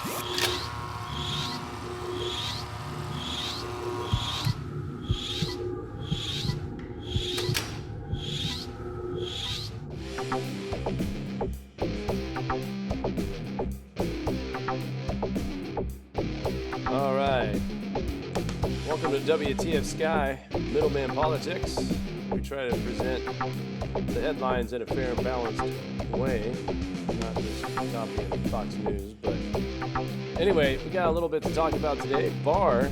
All right. Welcome to WTF Sky, Middleman Politics. We try to present the headlines in a fair and balanced way, not just copying Fox News. But anyway, we got a little bit to talk about today. Barr,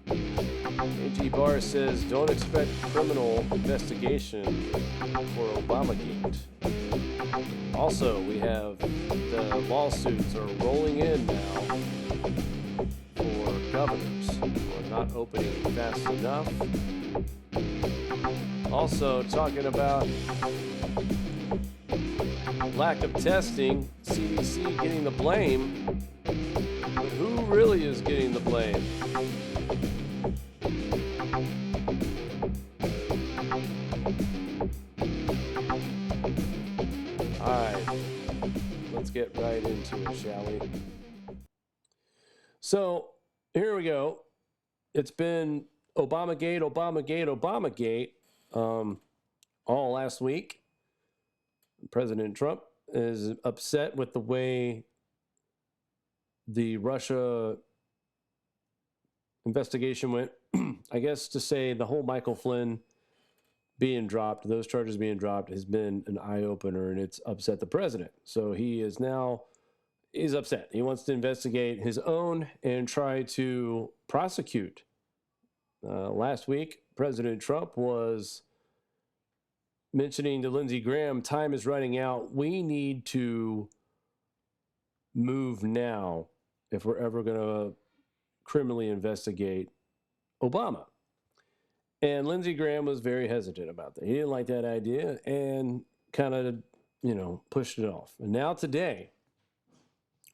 AG Barr says don't expect criminal investigation for Obamagate. Also, we have the lawsuits are rolling in now for governors who are not opening fast enough. Also, talking about lack of testing, CDC getting the blame, but who really is getting the blame? All right, let's get right into it, shall we? So here we go. It's been Obamagate, all last week. President Trump is upset with the way the Russia investigation went. I guess to say the whole Michael Flynn being dropped, those charges being dropped, has been an eye-opener, and it's upset the president. So he's upset. He wants to investigate his own and try to prosecute. Last week, President Trump was mentioning to Lindsey Graham, time is running out. We need to move now if we're ever going to criminally investigate Obama. And Lindsey Graham was very hesitant about that. He didn't like that idea and kind of, pushed it off. And now today,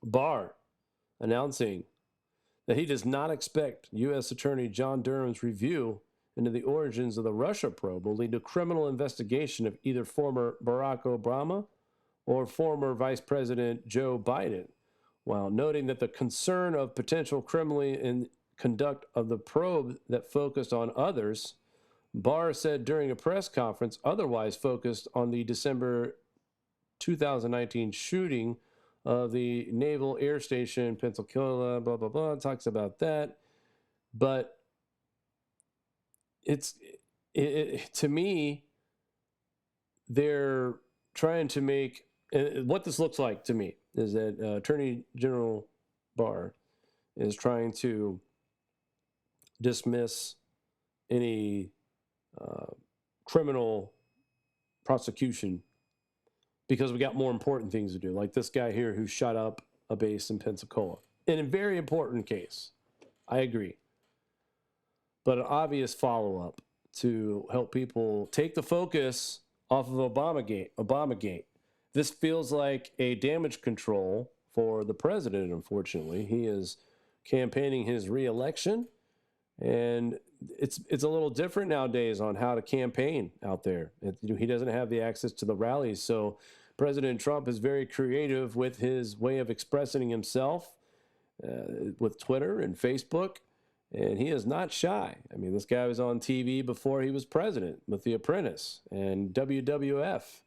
Barr announcing that he does not expect U.S. Attorney John Durham's review into the origins of the Russia probe will lead to criminal investigation of either former Barack Obama or former Vice President Joe Biden, while noting that the concern of potential criminal in conduct of the probe that focused on others, Barr said during a press conference, otherwise focused on the December 2019 shooting of the Naval Air Station, Pensacola, blah, blah, blah, talks about that. But to me, they're trying to make, what this looks like to me is that Attorney General Barr is trying to dismiss any criminal prosecution because we got more important things to do, like this guy here who shot up a base in Pensacola. In a very important case, I agree. But an obvious follow-up to help people take the focus off of Obamagate. This feels like a damage control for the president, unfortunately. He is campaigning his re-election, and it's a little different nowadays on how to campaign out there. He doesn't have the access to the rallies, so President Trump is very creative with his way of expressing himself with Twitter and Facebook, and he is not shy. I mean, this guy was on TV before he was president with The Apprentice and WWF.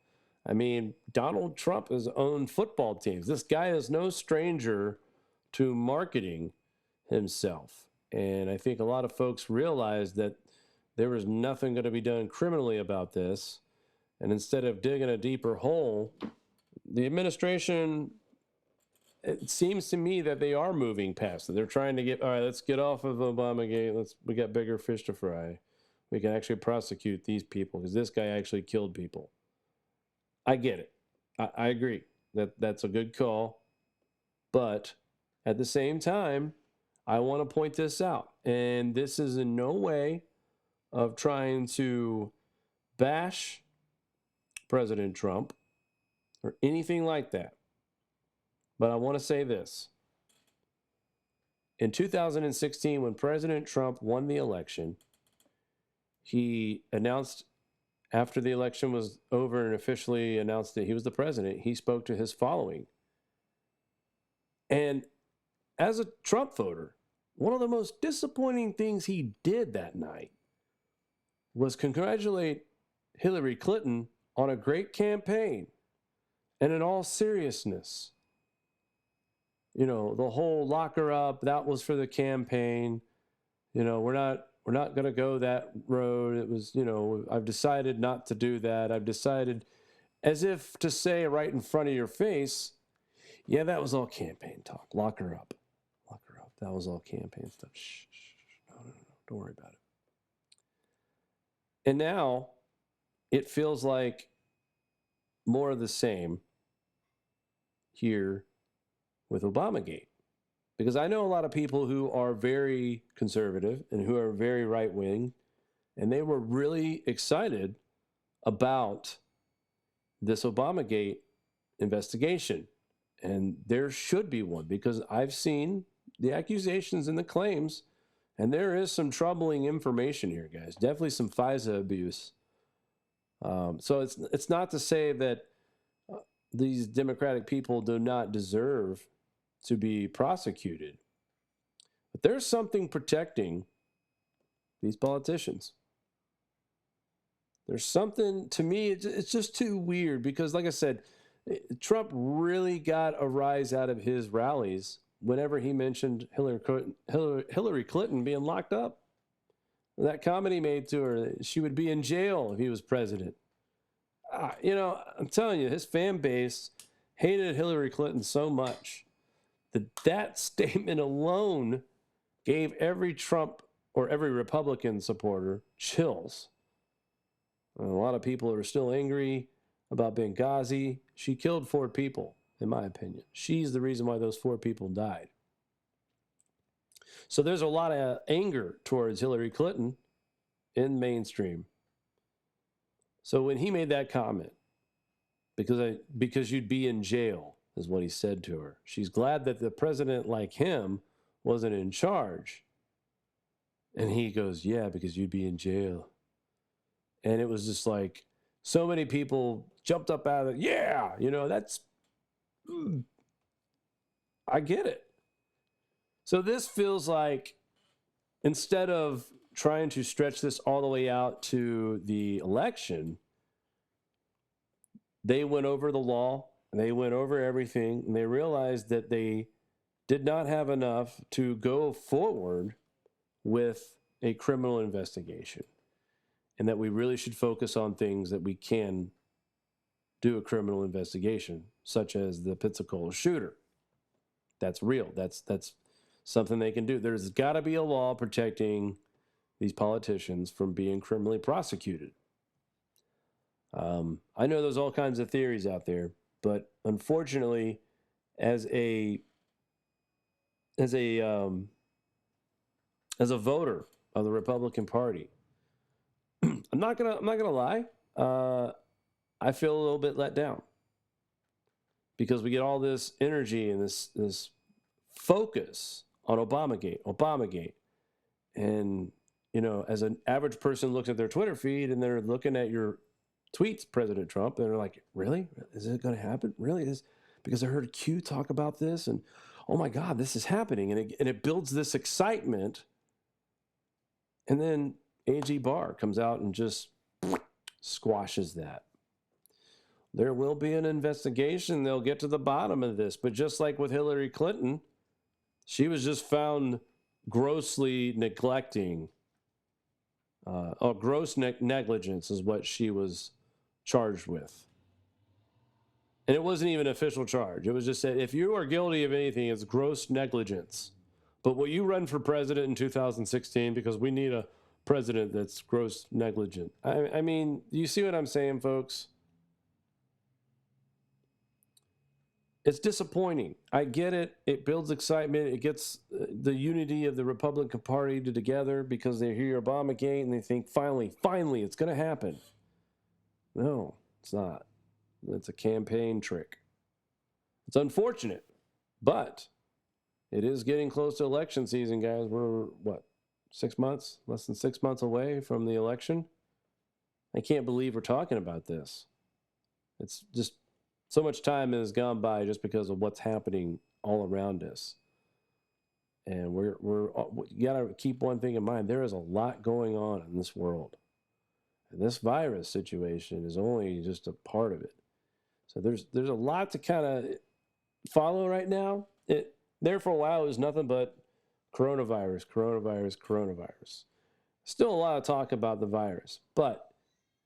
I mean, Donald Trump has owned football teams. This guy is no stranger to marketing himself. And I think a lot of folks realized that there was nothing going to be done criminally about this. And instead of digging a deeper hole, the administration, it seems to me that they are moving past it. They're trying to all right, let's get off of Obamagate. We got bigger fish to fry. We can actually prosecute these people because this guy actually killed people. I get it. I agree that's a good call. But at the same time, I want to point this out. And this is in no way of trying to bash President Trump or anything like that. But I want to say this. In 2016, when President Trump won the election, he announced, after the election was over and officially announced that he was the president, he spoke to his following. And as a Trump voter, one of the most disappointing things he did that night was congratulate Hillary Clinton on a great campaign. And in all seriousness, you know, the whole lock her up, that was for the campaign. You know, we're not going to go that road. It was, you know, I've decided not to do that. I've decided, as if to say right in front of your face, yeah, that was all campaign talk. Lock her up. Lock her up. That was all campaign stuff. Shh. No. Don't worry about it. And now it feels like more of the same here with Obamagate. Because I know a lot of people who are very conservative and who are very right-wing, and they were really excited about this Obamagate investigation. And there should be one, because I've seen the accusations and the claims, and there is some troubling information here, guys. Definitely some FISA abuse. So it's not to say that these Democratic people do not deserve to be prosecuted, but there's something protecting these politicians. There's something, to me, it's just too weird, because like I said, Trump really got a rise out of his rallies whenever he mentioned Hillary Clinton being locked up. That comment he made to her, she would be in jail if he was president. You know, I'm telling you, his fan base hated Hillary Clinton so much that statement alone gave every Trump or every Republican supporter chills. And a lot of people are still angry about Benghazi. She killed 4 people, in my opinion. She's the reason why those 4 people died. So there's a lot of anger towards Hillary Clinton in mainstream. So when he made that comment, because you'd be in jail, is what he said to her. She's glad that the president like him wasn't in charge. And he goes, yeah, because you'd be in jail. And it was just like, so many people jumped up out of it. Yeah, you know, I get it. So this feels like, instead of trying to stretch this all the way out to the election, they went over the law, and they went over everything, and they realized that they did not have enough to go forward with a criminal investigation, and that we really should focus on things that we can do a criminal investigation, such as the Pensacola shooter. That's real. That's something they can do. There's got to be a law protecting these politicians from being criminally prosecuted. I know there's all kinds of theories out there, but unfortunately, as a voter of the Republican Party, I'm not gonna lie, I feel a little bit let down, because we get all this energy and this focus on Obamagate, and you know, as an average person looks at their Twitter feed and they're looking at your tweets, President Trump, and they're like, really? Is it going to happen? Really? Because I heard Q talk about this, and oh my God, this is happening. And it builds this excitement. And then AG Barr comes out and just squashes that. There will be an investigation. They'll get to the bottom of this. But just like with Hillary Clinton, she was just found grossly neglecting, gross negligence is what she was charged with. And it wasn't even an official charge. It was just that if you are guilty of anything, it's gross negligence. But will you run for president in 2016? Because we need a president that's gross negligent. I mean, you see what I'm saying, folks? It's disappointing. I get it. It builds excitement. It gets the unity of the Republican Party together, because they hear Obamagate and they think, finally, it's going to happen. No, it's not. It's a campaign trick. It's unfortunate, but it is getting close to election season, guys. We're, what, 6 months? Less than 6 months away from the election? I can't believe we're talking about this. It's just so much time has gone by just because of what's happening all around us. And you got to keep one thing in mind. There is a lot going on in this world. And this virus situation is only just a part of it. So there's a lot to kind of follow right now. There for a while, it was nothing but coronavirus. Still a lot of talk about the virus. But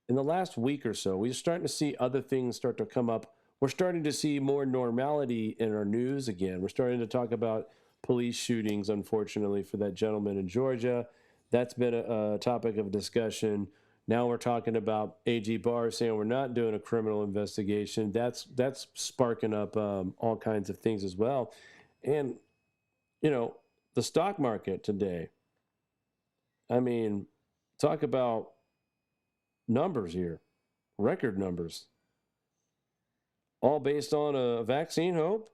in the last week or so, we're starting to see other things start to come up. We're starting to see more normality in our news again. We're starting to talk about police shootings, unfortunately, for that gentleman in Georgia. That's been a topic of discussion. Now we're talking about AG Barr saying we're not doing a criminal investigation. That's sparking up all kinds of things as well. And, the stock market today, I mean, talk about numbers here, record numbers, all based on a vaccine hope.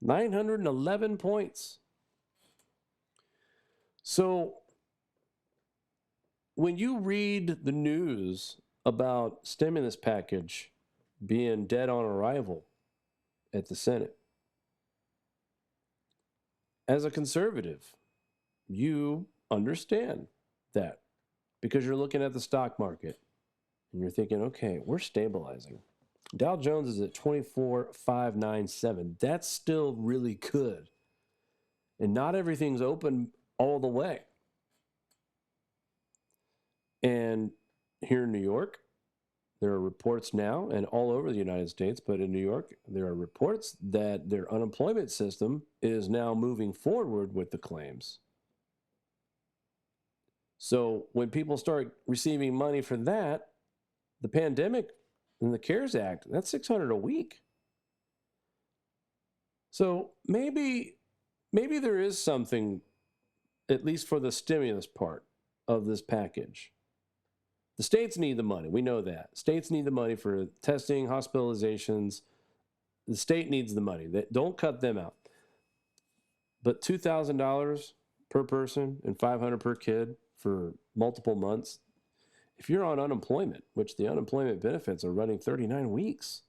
911 points. So when you read the news about stimulus package being dead on arrival at the Senate, as a conservative, you understand that because you're looking at the stock market and you're thinking, okay, we're stabilizing. Dow Jones is at 24,597. That's still really good. And not everything's open all the way. And here in New York, there are reports now, and all over the United States, but in New York, there are reports that their unemployment system is now moving forward with the claims. So when people start receiving money for that, the pandemic and the CARES Act, that's $600 a week. So maybe there is something, at least for the stimulus part of this package. The states need the money. We know that. States need the money for testing, hospitalizations. The state needs the money. Don't cut them out. But $2,000 per person and $500 per kid for multiple months, if you're on unemployment, which the unemployment benefits are running 39 weeks,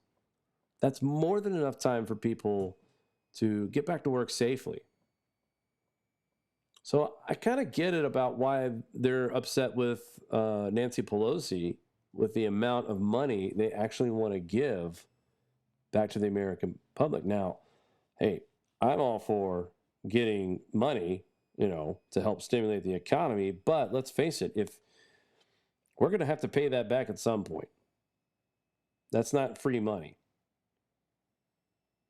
that's more than enough time for people to get back to work safely. So I kind of get it about why they're upset with Nancy Pelosi with the amount of money they actually want to give back to the American public. Now, hey, I'm all for getting money, to help stimulate the economy, but let's face it, if we're going to have to pay that back at some point. That's not free money.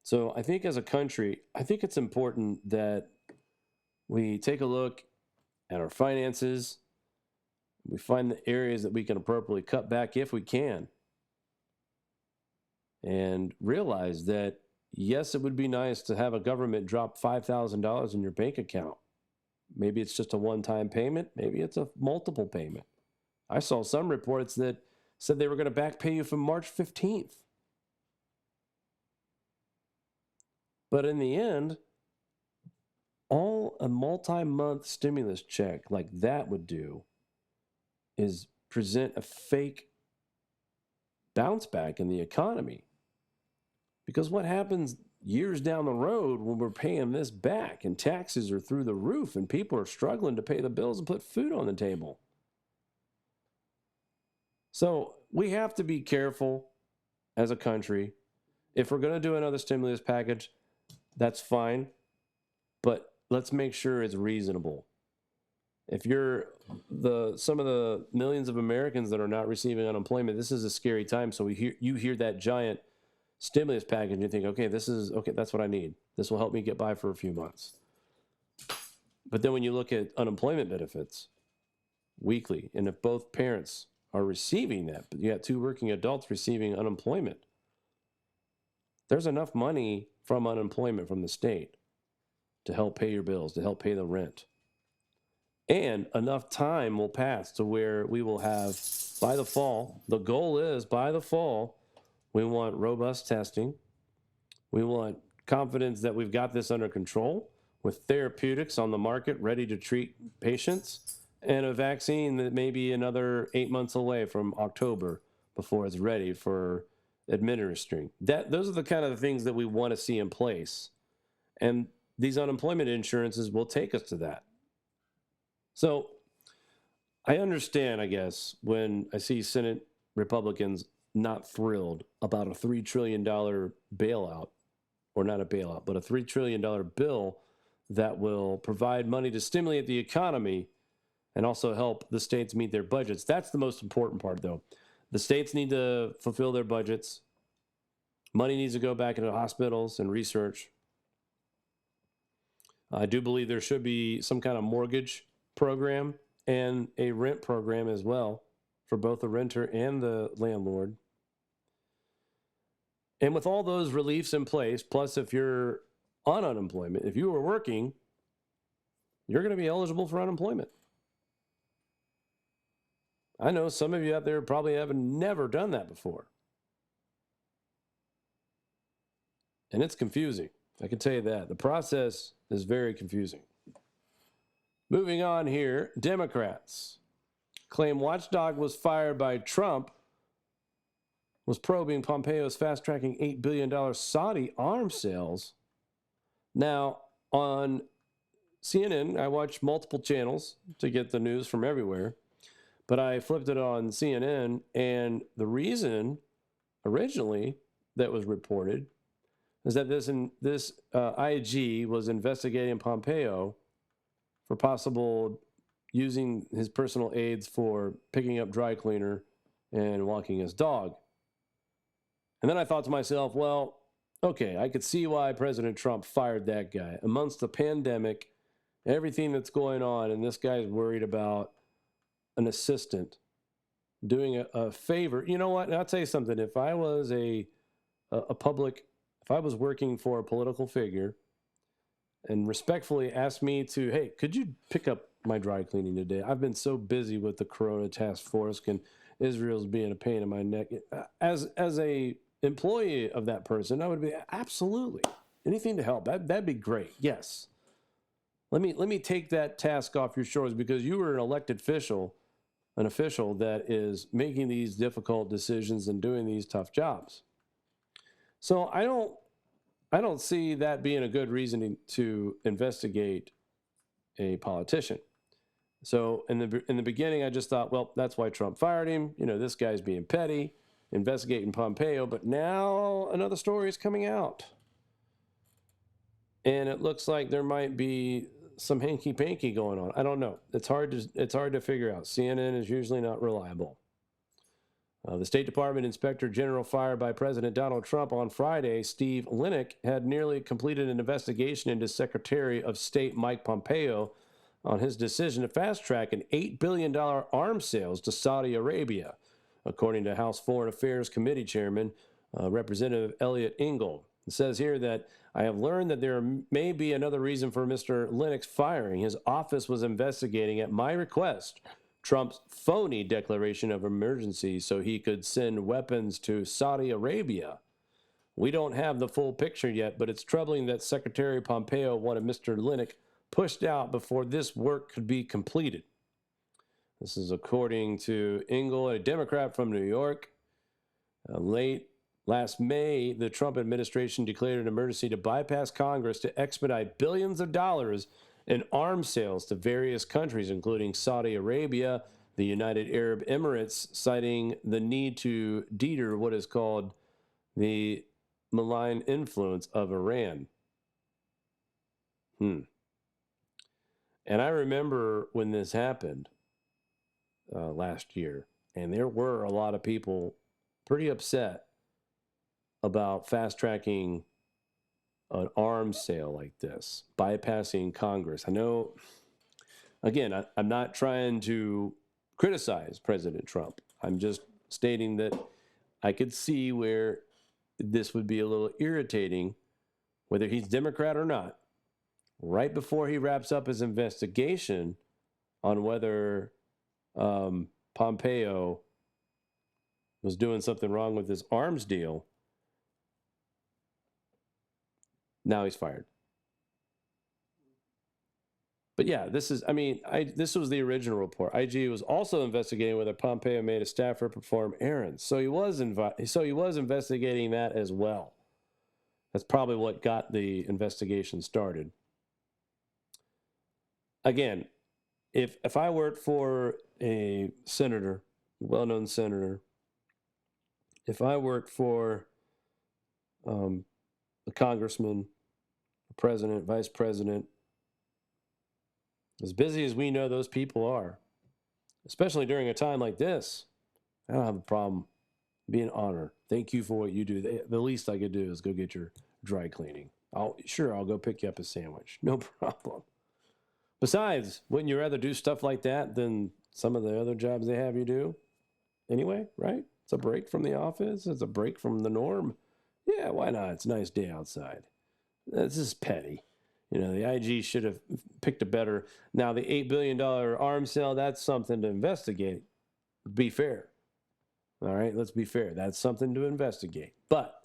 So I think as a country, I think it's important that we take a look at our finances. We find the areas that we can appropriately cut back if we can. And realize that, yes, it would be nice to have a government drop $5,000 in your bank account. Maybe it's just a one-time payment. Maybe it's a multiple payment. I saw some reports that said they were going to back pay you from March 15th. But in the end, all a multi-month stimulus check like that would do is present a fake bounce back in the economy. Because what happens years down the road when we're paying this back and taxes are through the roof and people are struggling to pay the bills and put food on the table? So we have to be careful as a country. If we're going to do another stimulus package, that's fine. But let's make sure it's reasonable. If you're some of the millions of Americans that are not receiving unemployment, this is a scary time. So you hear that giant stimulus package and you think, okay, that's what I need. This will help me get by for a few months. But then when you look at unemployment benefits weekly, and if both parents are receiving that, but you got two working adults receiving unemployment, there's enough money from unemployment from the state to help pay your bills, to help pay the rent. And enough time will pass to where we will have, by the fall, the goal is by the fall, we want robust testing. We want confidence that we've got this under control with therapeutics on the market ready to treat patients, and a vaccine that may be another 8 months away from October before it's ready for administering. Those are the kind of things that we want to see in place. And these unemployment insurances will take us to that. So I understand, I guess, when I see Senate Republicans not thrilled about a $3 trillion bailout, or not a bailout, but a $3 trillion bill that will provide money to stimulate the economy and also help the states meet their budgets. That's the most important part, though. The states need to fulfill their budgets. Money needs to go back into hospitals and research. I do believe there should be some kind of mortgage program and a rent program as well for both the renter and the landlord. And with all those reliefs in place, plus if you're on unemployment, if you were working, you're going to be eligible for unemployment. I know some of you out there probably have never done that before. And it's confusing. I can tell you that. The process is very confusing. Moving on here, Democrats claim watchdog was fired by Trump was probing Pompeo's fast-tracking $8 billion Saudi arms sales. Now, on CNN, I watch multiple channels to get the news from everywhere, but I flipped it on CNN, and the reason originally that was reported is that this IG was investigating Pompeo for possible using his personal aids for picking up dry cleaner and walking his dog. And then I thought to myself, well, okay, I could see why President Trump fired that guy. Amongst the pandemic, everything that's going on, and this guy's worried about an assistant doing a favor. You know what? And I'll tell you something. If I was if I was working for a political figure and respectfully asked me to, hey, could you pick up my dry cleaning today? I've been so busy with the Corona task force and Israel's being a pain in my neck. As a employee of that person, I would be absolutely anything to help. That'd be great. Yes. Let me take that task off your shoulders because you were an elected official, an official that is making these difficult decisions and doing these tough jobs. So I don't see that being a good reason to investigate a politician. So in the beginning, I just thought, well, that's why Trump fired him. You know, this guy's being petty, investigating Pompeo. But now another story is coming out, and it looks like there might be some hanky-panky going on. I don't know. It's hard to figure out. CNN is usually not reliable. The State Department Inspector General fired by President Donald Trump on Friday, Steve Linick, had nearly completed an investigation into Secretary of State Mike Pompeo on his decision to fast-track an $8 billion arms sales to Saudi Arabia, according to House Foreign Affairs Committee Chairman, Representative Elliot Engel. It says here that I have learned that there may be another reason for Mr. Linick's firing. His office was investigating, at my request, Trump's phony declaration of emergency so he could send weapons to Saudi Arabia. We don't have the full picture yet, but it's troubling that Secretary Pompeo wanted Mr. Linick pushed out before this work could be completed. This is according to Engel, a Democrat from New York. Late last May, the Trump administration declared an emergency to bypass Congress to expedite billions of dollars in arms sales to various countries, including Saudi Arabia, the United Arab Emirates, citing the need to deter what is called the malign influence of Iran. And I remember when this happened last year, and there were a lot of people pretty upset about fast-tracking an arms sale like this, bypassing Congress. I know, again, I'm not trying to criticize President Trump. I'm just stating that I could see where this would be a little irritating, whether he's Democrat or not, right before he wraps up his investigation on whether Pompeo was doing something wrong with his arms deal. Now he's fired. But yeah, this was the original report. IG was also investigating whether Pompeo made a staffer perform errands. So he was investigating that as well. That's probably what got the investigation started. again, if I worked for a senator, well-known senator, if I worked for a congressman, a president, vice president, as busy as we know those people are, especially during a time like this, I don't have a problem being honored. Thank you for what you do. The least I could do is go get your dry cleaning. I'll go pick you up a sandwich. No problem. Besides, wouldn't you rather do stuff like that than some of the other jobs they have you do? Anyway, right? It's a break from the office. It's a break from the norm. Yeah, why not? It's a nice day outside. This is petty. You know, the IG should have picked a better. Now, the $8 billion arms sale, that's something to investigate. Be fair. All right, let's be fair. That's something to investigate. But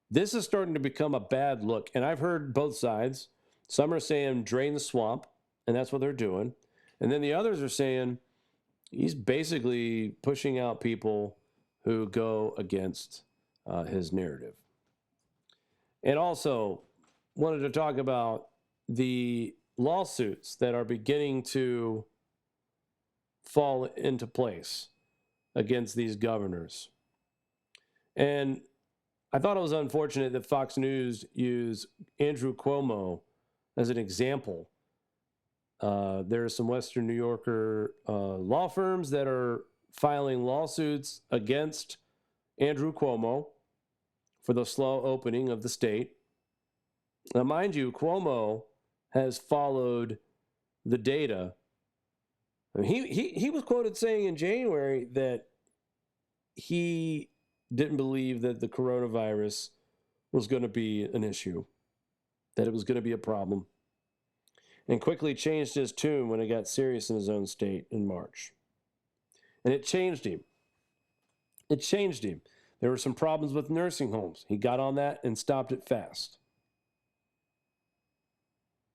this is starting to become a bad look. And I've heard both sides. Some are saying drain the swamp, and that's what they're doing. And then the others are saying he's basically pushing out people who go against his narrative. And also wanted to talk about the lawsuits that are beginning to fall into place against these governors. And I thought it was unfortunate that Fox News used Andrew Cuomo as an example. There are some Western New Yorker law firms that are filing lawsuits against Andrew Cuomo for the slow opening of the state. Now, mind you, Cuomo has followed the data. I mean, he was quoted saying in January that he didn't believe that the coronavirus was going to be an issue, that it was going to be a problem, and quickly changed his tune when it got serious in his own state in March. And it changed him. It changed him. There were some problems with nursing homes. He got on that and stopped it fast.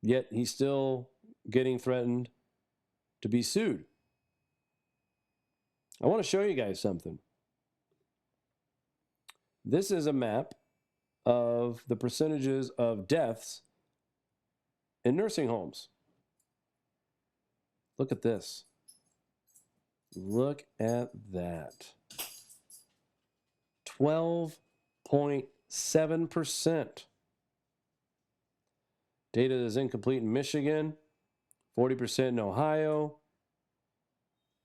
Yet he's still getting threatened to be sued. I want to show you guys something. This is a map of the percentages of deaths in nursing homes. Look at this. Look at that. 12.7%. Data is incomplete in Michigan, 40% in Ohio,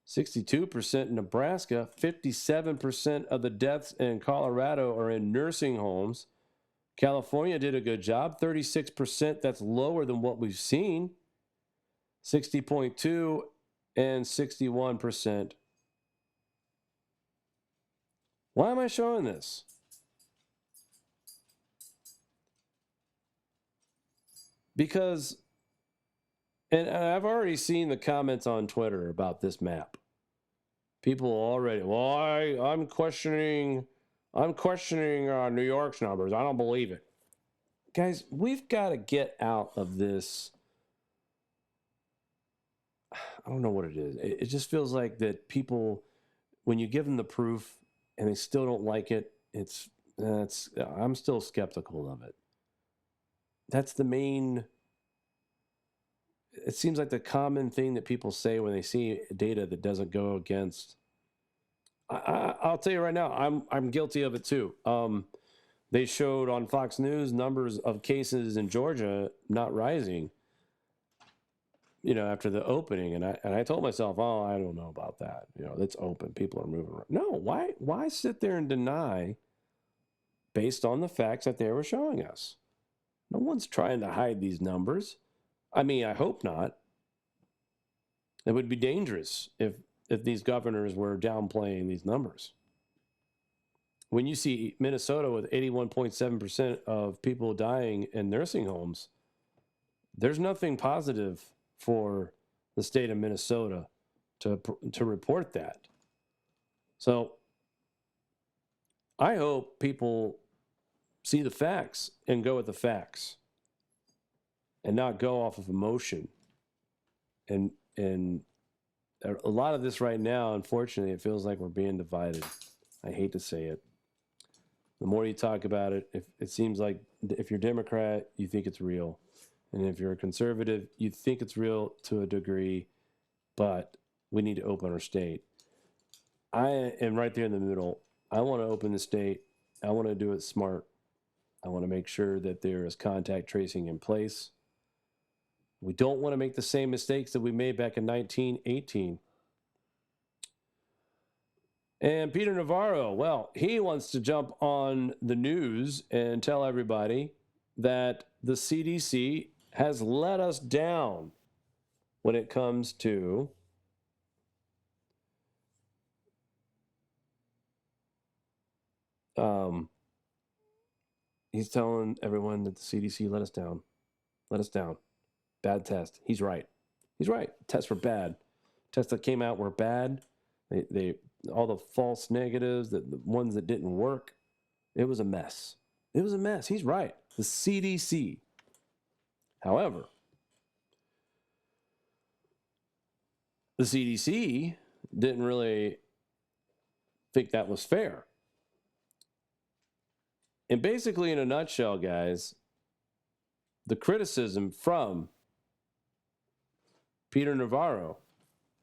62% in Nebraska, 57% of the deaths in Colorado are in nursing homes. California did a good job, 36%. That's lower than what we've seen. 60.2 and 61%. Why am I showing this? Because, and I've already seen the comments on Twitter about this map. People already, well, I'm questioning New York's numbers. I don't believe it. Guys, we've got to get out of this. I don't know what it is. It just feels like that people, when you give them the proof and they still don't like it, I'm still skeptical of it. That's the main, it seems like the common thing that people say when they see data that doesn't go against. I'll tell you right now, I'm guilty of it too. They showed on Fox News numbers of cases in Georgia not rising, after the opening. And I told myself, oh, I don't know about that. It's open. People are moving around. No, why sit there and deny based on the facts that they were showing us? No one's trying to hide these numbers. I mean, I hope not. It would be dangerous if these governors were downplaying these numbers. When you see Minnesota with 81.7% of people dying in nursing homes, there's nothing positive for the state of Minnesota to report that. So I hope people see the facts and go with the facts and not go off of emotion. And a lot of this right now, unfortunately, it feels like we're being divided. I hate to say it. The more you talk about it, it seems like if you're Democrat, you think it's real. And if you're a conservative, you think it's real to a degree, but we need to open our state. I am right there in the middle. I want to open the state. I want to do it smart. I want to make sure that there is contact tracing in place. We don't want to make the same mistakes that we made back in 1918. And Peter Navarro, well, he wants to jump on the news and tell everybody that the CDC has let us down when it comes to he's telling everyone that the CDC let us down. Let us down. Bad test. He's right. He's right. Tests were bad. Tests that came out were bad. They all the false negatives, the ones that didn't work. It was a mess. It was a mess. He's right. The CDC. However, the CDC didn't really think that was fair. And basically, in a nutshell, guys, the criticism from Peter Navarro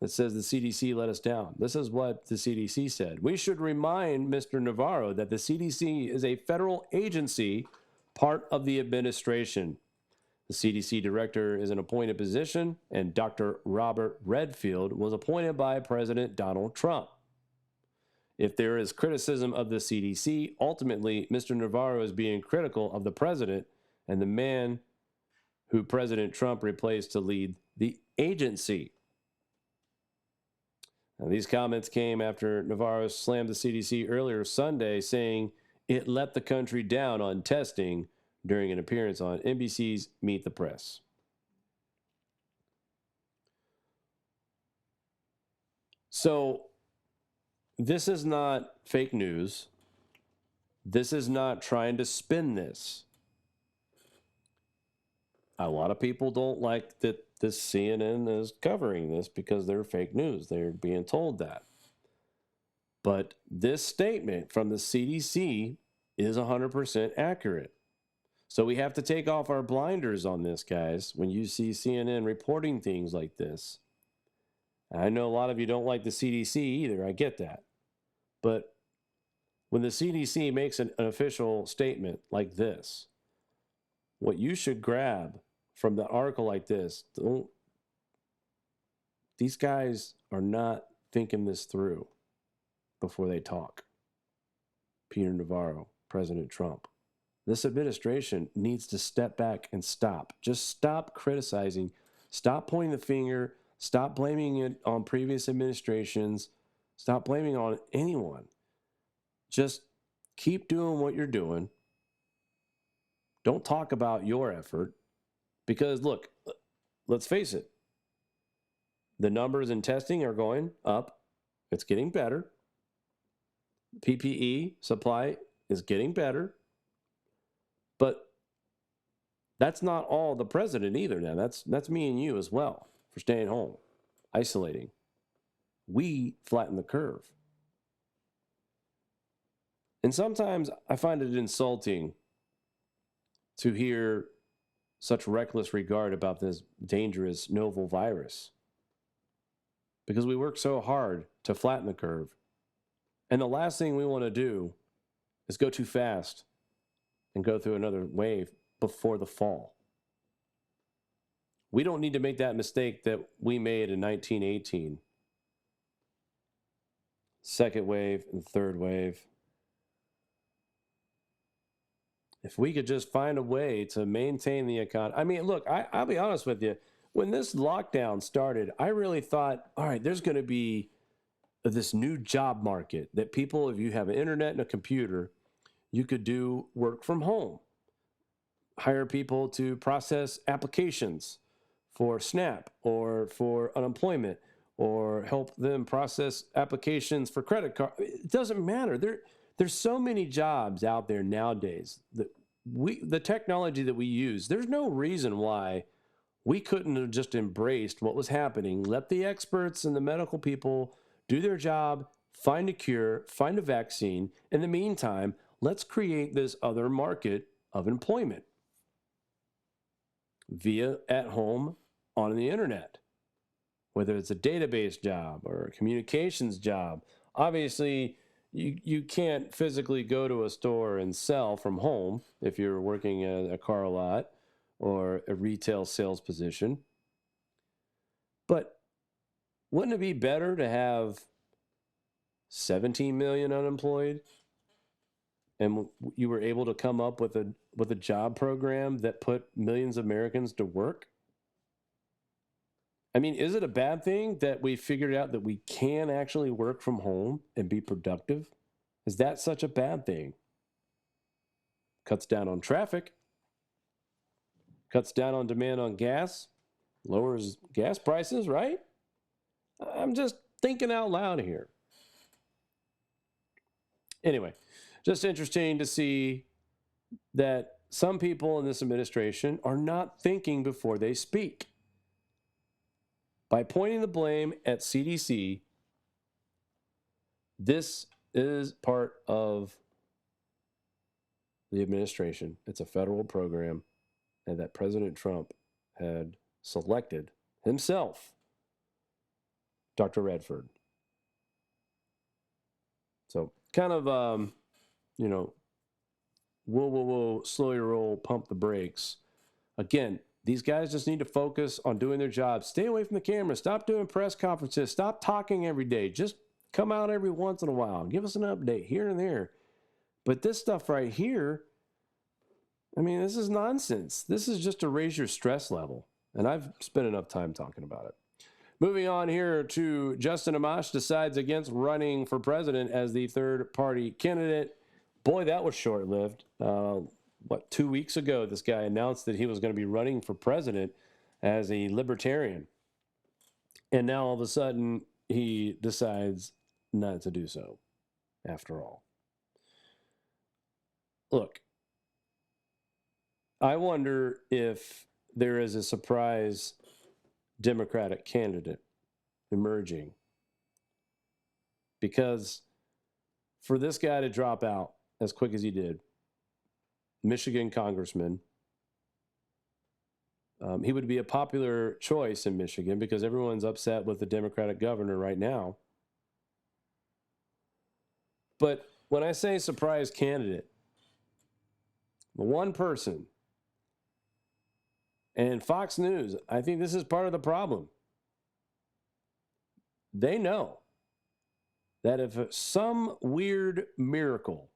that says the CDC let us down. This is what the CDC said. We should remind Mr. Navarro that the CDC is a federal agency, part of the administration. The CDC director is an appointed position, and Dr. Robert Redfield was appointed by President Donald Trump. If there is criticism of the CDC, ultimately, Mr. Navarro is being critical of the president and the man who President Trump replaced to lead the agency. Now, these comments came after Navarro slammed the CDC earlier Sunday, saying it let the country down on testing during an appearance on NBC's Meet the Press. So, this is not fake news. This is not trying to spin this. A lot of people don't like that this CNN is covering this because they're fake news. They're being told that. But this statement from the CDC is 100% accurate. So we have to take off our blinders on this, guys, when you see CNN reporting things like this. I know a lot of you don't like the CDC either. I get that. But when the CDC makes an official statement like this, what you should grab from the article like this, these guys are not thinking this through before they talk. Peter Navarro, President Trump. This administration needs to step back and stop. Just stop criticizing. Stop pointing the finger. Stop blaming it on previous administrations. Stop blaming on anyone. Just keep doing what you're doing. Don't talk about your effort. Because, look, let's face it. The numbers in testing are going up. It's getting better. PPE supply is getting better. But that's not all the president either now. That's me and you as well for staying home, isolating. We flatten the curve. And sometimes I find it insulting to hear such reckless regard about this dangerous novel virus. Because we work so hard to flatten the curve. And the last thing we want to do is go too fast and go through another wave before the fall. We don't need to make that mistake that we made in 1918. Second wave and third wave. If we could just find a way to maintain the economy. I mean, look, I'll be honest with you. When this lockdown started, I really thought, all right, there's going to be this new job market that people, if you have an internet and a computer, you could do work from home. Hire people to process applications for SNAP or for unemployment, or help them process applications for credit card. It doesn't matter. There's so many jobs out there nowadays that the technology that we use, there's no reason why we couldn't have just embraced what was happening, let the experts and the medical people do their job, find a cure, find a vaccine. In the meantime, let's create this other market of employment. via at home on the internet, whether it's a database job or a communications job. Obviously, you can't physically go to a store and sell from home if you're working at a car lot or a retail sales position. But wouldn't it be better to have 17 million unemployed and you were able to come up with a job program that put millions of Americans to work? I mean, is it a bad thing that we figured out that we can actually work from home and be productive? Is that such a bad thing? Cuts down on traffic, cuts down on demand on gas, lowers gas prices, right? I'm just thinking out loud here. Anyway, just interesting to see that some people in this administration are not thinking before they speak. By pointing the blame at CDC, this is part of the administration. It's a federal program, and that President Trump had selected himself, Dr. Redford. So kind of, whoa, slow your roll, pump the brakes. Again, these guys just need to focus on doing their job. Stay away from the camera. Stop doing press conferences. Stop talking every day. Just come out every once in a while. Give us an update here and there. But this stuff right here, I mean, this is nonsense. This is just to raise your stress level. And I've spent enough time talking about it. Moving on here to Justin Amash decides against running for president as the third-party candidate. Boy, that was short-lived. 2 weeks ago, this guy announced that he was going to be running for president as a libertarian. And now all of a sudden, he decides not to do so, after all. Look, I wonder if there is a surprise Democratic candidate emerging. Because for this guy to drop out as quick as he did, Michigan congressman, he would be a popular choice in Michigan because everyone's upset with the Democratic governor right now. But when I say surprise candidate, the one person, and Fox News, I think this is part of the problem. They know that if some weird miracle,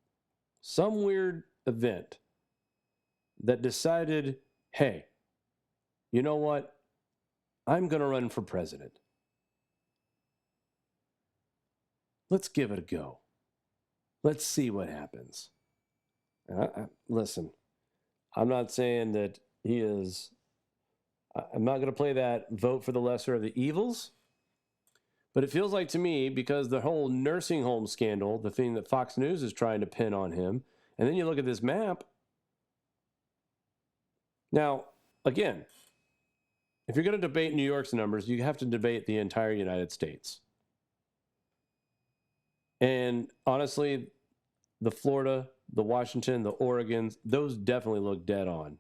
some weird event that decided, hey, you know what? I'm going to run for president. Let's give it a go. Let's see what happens. Listen, I'm not saying that he is, I'm not going to play that vote for the lesser of the evils, but it feels like to me, because the whole nursing home scandal, the thing that Fox News is trying to pin on him, and then you look at this map. Now, again, if you're going to debate New York's numbers, you have to debate the entire United States. And honestly, the Florida, the Washington, the Oregons, those definitely look dead on.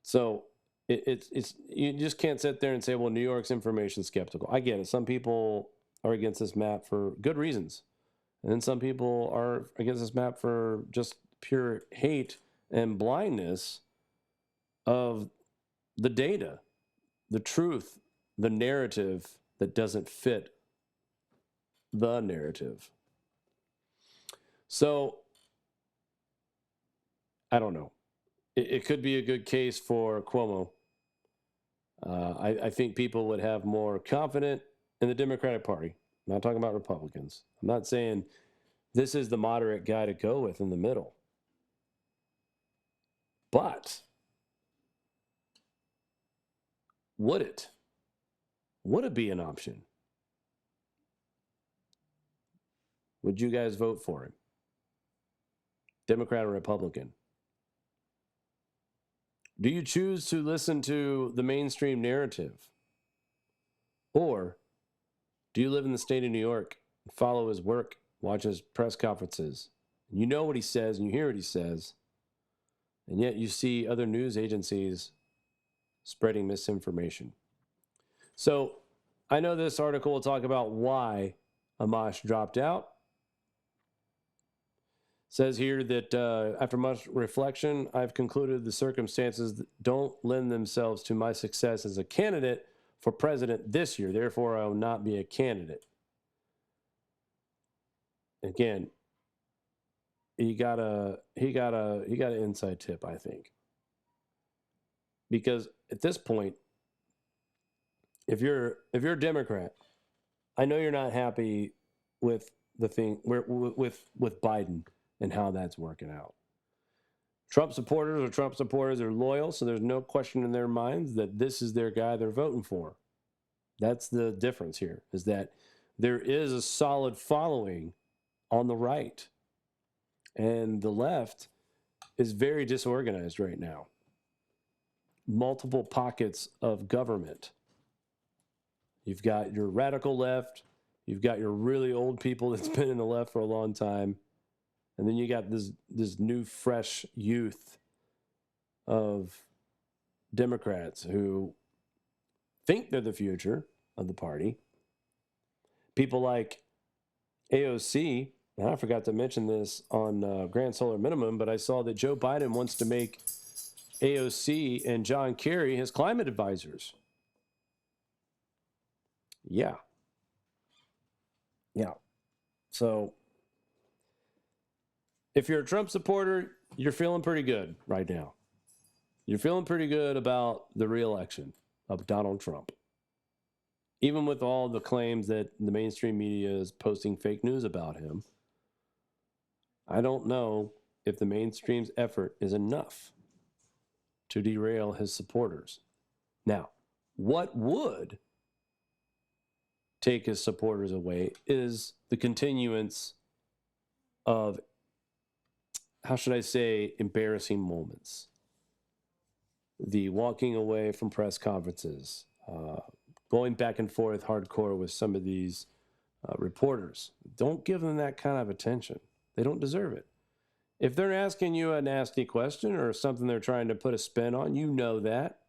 So it's you just can't sit there and say, well, New York's information skeptical. I get it. Some people are against this map for good reasons. And then some people are against this map for just pure hate and blindness of the data, the truth, the narrative that doesn't fit the narrative. So, I don't know. It could be a good case for Cuomo. I think people would have more confidence in the Democratic Party. I'm not talking about Republicans. I'm not saying this is the moderate guy to go with in the middle. But would it? Would it be an option? Would you guys vote for him? Democrat or Republican? Do you choose to listen to the mainstream narrative? Or do you live in the state of New York, follow his work, watch his press conferences? You know what he says and you hear what he says. And yet you see other news agencies spreading misinformation. So I know this article will talk about why Amash dropped out. It says here that after much reflection, I've concluded the circumstances don't lend themselves to my success as a candidate for president this year. Therefore, I will not be a candidate. Again, he got an inside tip, I think. Because at this point, if you're a Democrat, I know you're not happy with the thing with Biden and how that's working out. Trump supporters are Trump supporters. They're loyal, so there's no question in their minds that this is their guy they're voting for. That's the difference here, is that there is a solid following on the right, and the left is very disorganized right now. Multiple pockets of government. You've got your radical left, you've got your really old people that's been in the left for a long time, and then you got this new fresh youth of Democrats who think they're the future of the party. People like AOC, and I forgot to mention this on Grand Solar Minimum, but I saw that Joe Biden wants to make AOC and John Kerry his climate advisors. Yeah. So if you're a Trump supporter, you're feeling pretty good right now. You're feeling pretty good about the re-election of Donald Trump. Even with all the claims that the mainstream media is posting fake news about him, I don't know if the mainstream's effort is enough to derail his supporters. Now, what would take his supporters away is the continuance of, how should I say, embarrassing moments. The walking away from press conferences, going back and forth hardcore with some of these reporters. Don't give them that kind of attention. They don't deserve it. If they're asking you a nasty question or something they're trying to put a spin on, you know that.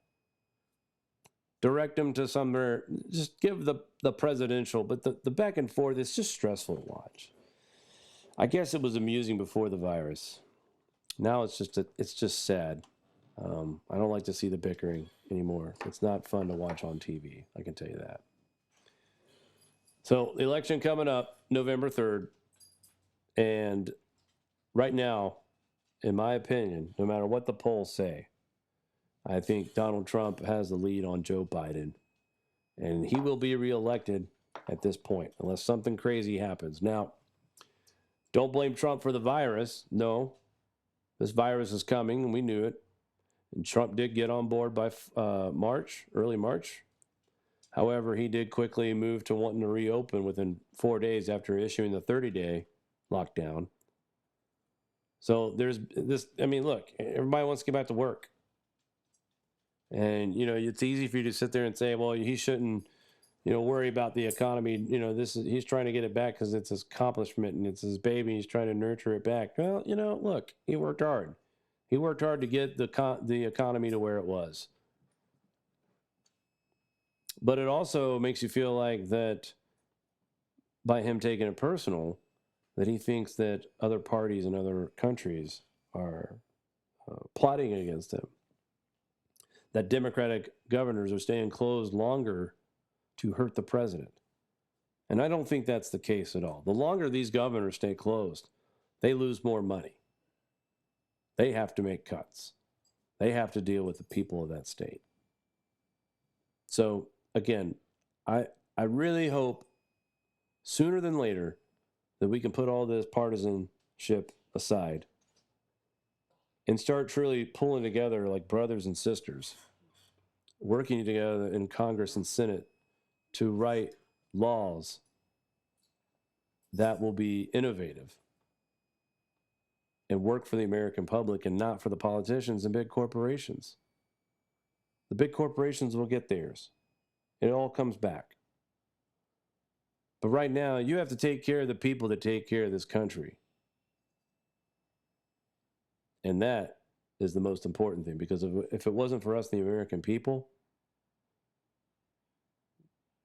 Direct them to somewhere, just give the presidential, but the back and forth, it's just stressful to watch. I guess it was amusing before the virus. Now it's just sad. I don't like to see the bickering anymore. It's not fun to watch on TV, I can tell you that. So the election coming up November 3rd, and right now, in my opinion, no matter what the polls say, I think Donald Trump has the lead on Joe Biden, and he will be reelected at this point, unless something crazy happens. Now, don't blame Trump for the virus. No, this virus is coming, and we knew it. And Trump did get on board by early March. However, he did quickly move to wanting to reopen within 4 days after issuing the 30-day lockdown. So there's this, I mean, look, everybody wants to get back to work. And, it's easy for you to sit there and say, well, he shouldn't, worry about the economy. He's trying to get it back because it's his accomplishment and it's his baby. He's trying to nurture it back. Well, look, he worked hard. He worked hard to get the economy to where it was. But it also makes you feel like that by him taking it personal, that he thinks that other parties and other countries are plotting against him. That Democratic governors are staying closed longer to hurt the president. And I don't think that's the case at all. The longer these governors stay closed, they lose more money. They have to make cuts. They have to deal with the people of that state. So, again, I really hope sooner than later that we can put all this partisanship aside and start truly pulling together like brothers and sisters, working together in Congress and Senate to write laws that will be innovative and work for the American public and not for the politicians and big corporations. The big corporations will get theirs. It all comes back. But right now, you have to take care of the people that take care of this country. And that is the most important thing, because if it wasn't for us, the American people,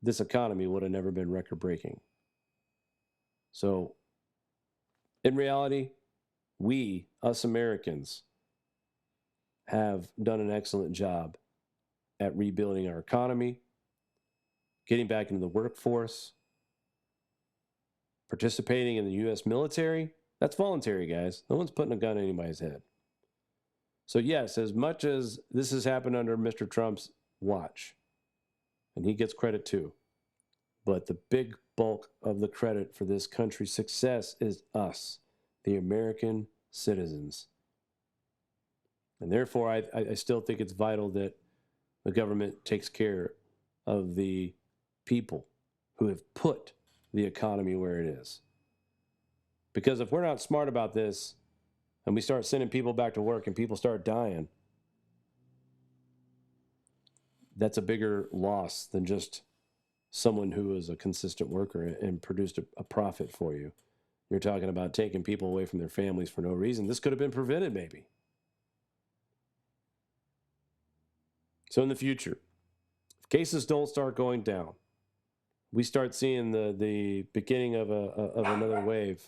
this economy would have never been record-breaking. So, in reality, us Americans, have done an excellent job at rebuilding our economy, getting back into the workforce, participating in the U.S. military. That's voluntary, guys. No one's putting a gun in anybody's head. So yes, as much as this has happened under Mr. Trump's watch, and he gets credit too, but the big bulk of the credit for this country's success is us, the American citizens. And therefore, I still think it's vital that the government takes care of the people who have put the economy where it is. Because if we're not smart about this, and we start sending people back to work and people start dying, that's a bigger loss than just someone who is a consistent worker and produced a profit for you. You're talking about taking people away from their families for no reason. This could have been prevented, maybe. So in the future, if cases don't start going down, we start seeing the beginning of another wave.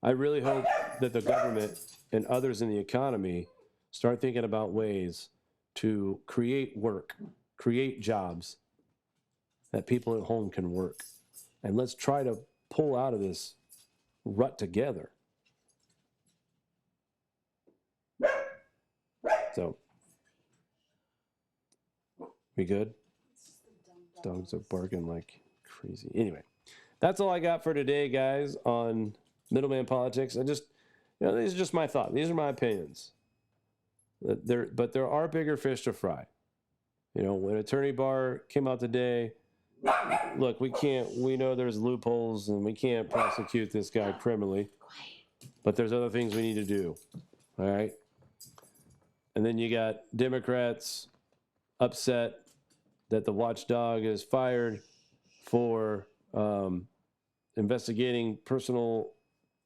I really hope that the government and others in the economy start thinking about ways to create work, create jobs that people at home can work. And let's try to pull out of this rut together. So, we good? Dogs are barking like crazy. Anyway, that's all I got for today, guys, on Middleman Politics. These are just my thoughts. These are my opinions. But there are bigger fish to fry. When Attorney Barr came out today, look, we know there's loopholes and we can't prosecute this guy criminally, but there's other things we need to do. All right. And then you got Democrats upset that the watchdog is fired for investigating personal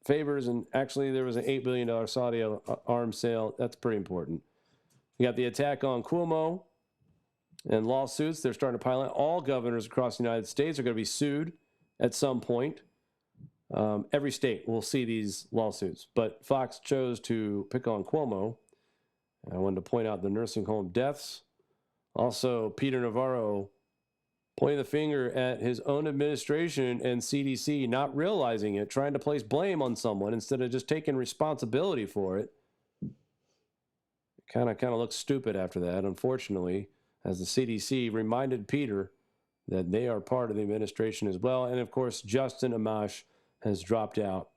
favors, and actually there was an $8 billion Saudi arms sale. That's pretty important. You got the attack on Cuomo and lawsuits. They're starting to pile in. All governors across the United States are going to be sued at some point. Every state will see these lawsuits, but Fox chose to pick on Cuomo. I wanted to point out the nursing home deaths. Also, Peter Navarro pointing the finger at his own administration and CDC, not realizing it, trying to place blame on someone instead of just taking responsibility for it. Kind of looks stupid after that, unfortunately, as the CDC reminded Peter that they are part of the administration as well. And of course, Justin Amash has dropped out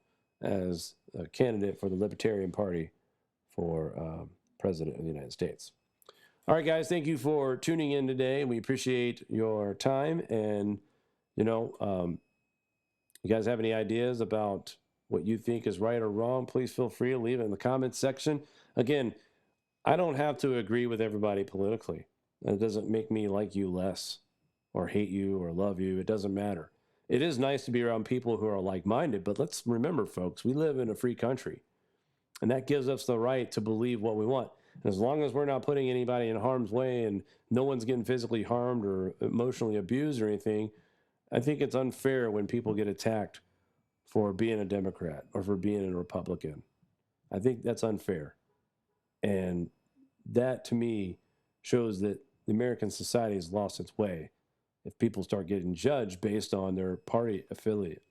as a candidate for the Libertarian Party for President of the United States. All right, guys, thank you for tuning in today. We appreciate your time. And, you guys have any ideas about what you think is right or wrong, please feel free to leave it in the comments section. Again, I don't have to agree with everybody politically. It doesn't make me like you less or hate you or love you. It doesn't matter. It is nice to be around people who are like-minded, but let's remember, folks, we live in a free country, and that gives us the right to believe what we want. As long as we're not putting anybody in harm's way and no one's getting physically harmed or emotionally abused or anything, I think it's unfair when people get attacked for being a Democrat or for being a Republican. I think that's unfair. And that, to me, shows that the American society has lost its way if people start getting judged based on their party affiliate.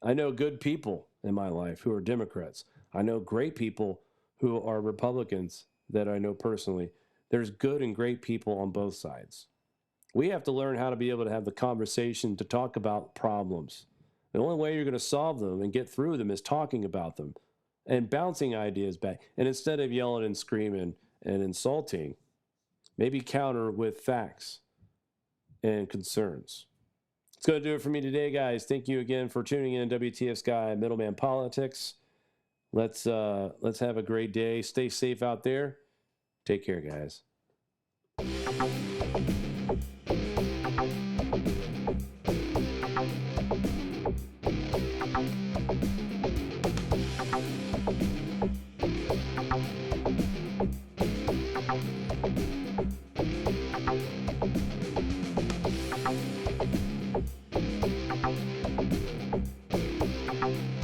I know good people in my life who are Democrats. I know great people who are Republicans that I know personally. There's good and great people on both sides. We have to learn how to be able to have the conversation to talk about problems. The only way you're going to solve them and get through them is talking about them and bouncing ideas back. And instead of yelling and screaming and insulting, maybe counter with facts and concerns. It's going to do it for me today, guys. Thank you again for tuning in to WTF Sky Middleman Politics. Let's have a great day. Stay safe out there. Take care, guys. you.